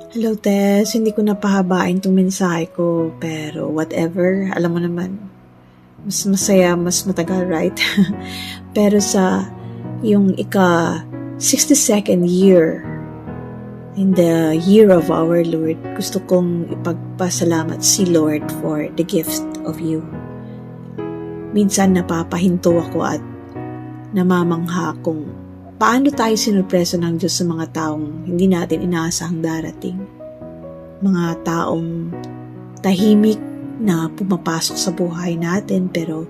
Hello, Tess. Hindi ko napahabain tong mensahe ko, pero whatever, alam mo naman, mas masaya, mas matagal, right? Pero sa yung ika-62nd year in the year of our Lord, gusto kong ipagpasalamat si Lord for the gift of you. Minsan napapahinto ako at namamangha kung paano tayo sinurpresa ng Diyos sa mga taong hindi natin inaasahang darating. Mga taong tahimik na pumapasok sa buhay natin pero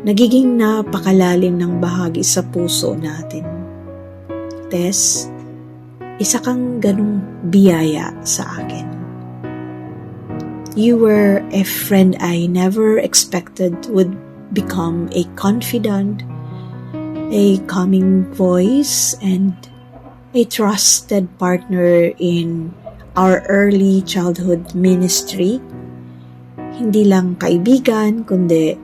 nagiging napakalalim ng bahagi sa puso natin. Tess, isa kang ganung biyaya sa akin. You were a friend I never expected would become a confidant, a calming voice, and a trusted partner in our early childhood ministry. Hindi lang kaibigan, kundi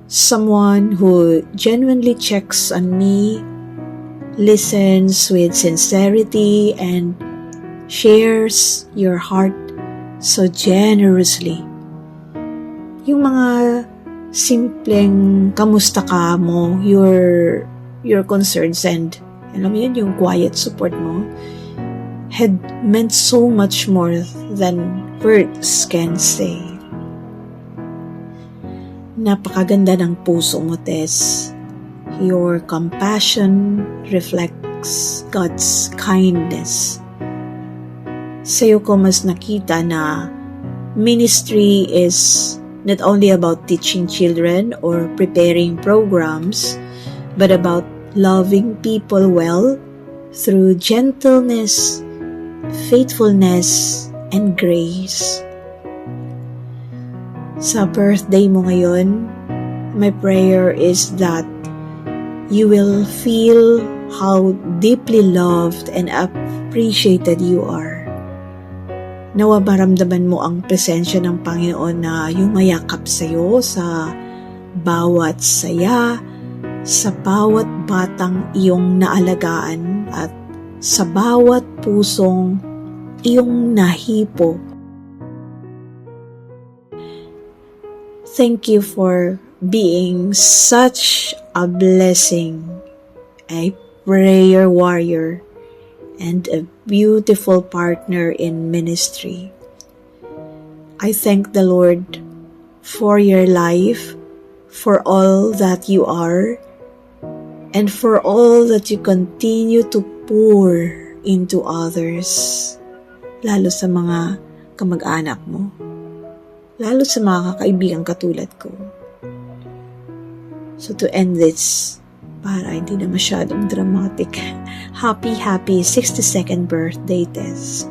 someone who genuinely checks on me, listens with sincerity, and shares your heart so generously. Yung mga simpleng kamusta ka mo, your concerns, and alam mo yun, yung quiet support mo had meant so much more than words can say. Napakaganda ng puso mo, Tess. Your compassion reflects God's kindness. Sa'yo ko mas nakita na ministry is not only about teaching children or preparing programs, but about loving people well through gentleness, faithfulness, and grace. Sa birthday mo ngayon, my prayer is that you will feel how deeply loved and appreciated you are. Nawa maramdaman mo ang presensya ng Panginoon na yumayakap sa iyo sa bawat saya, sa bawat batang iyong naalagaan at sa bawat pusong iyong nahipo. Thank you for being such a blessing, a prayer warrior, and a beautiful partner in ministry. I thank the Lord for your life, for all that you are, and for all that you continue to pour into others, lalo sa mga kamag-anak mo, lalo sa mga kakaibigan katulad ko. So to end this, para hindi na masyadong dramatic, happy 62nd birthday, Tess.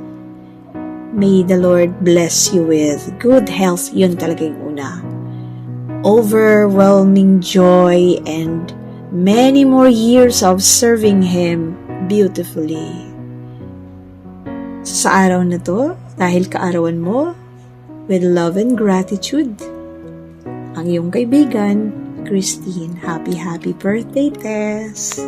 May the Lord bless you with good health, yun talaga yung una. Overwhelming joy and many more years of serving Him beautifully. Sa araw na to, dahil kaarawan mo, with love and gratitude, ang iyong kaibigan, Christine. Happy birthday, Tess!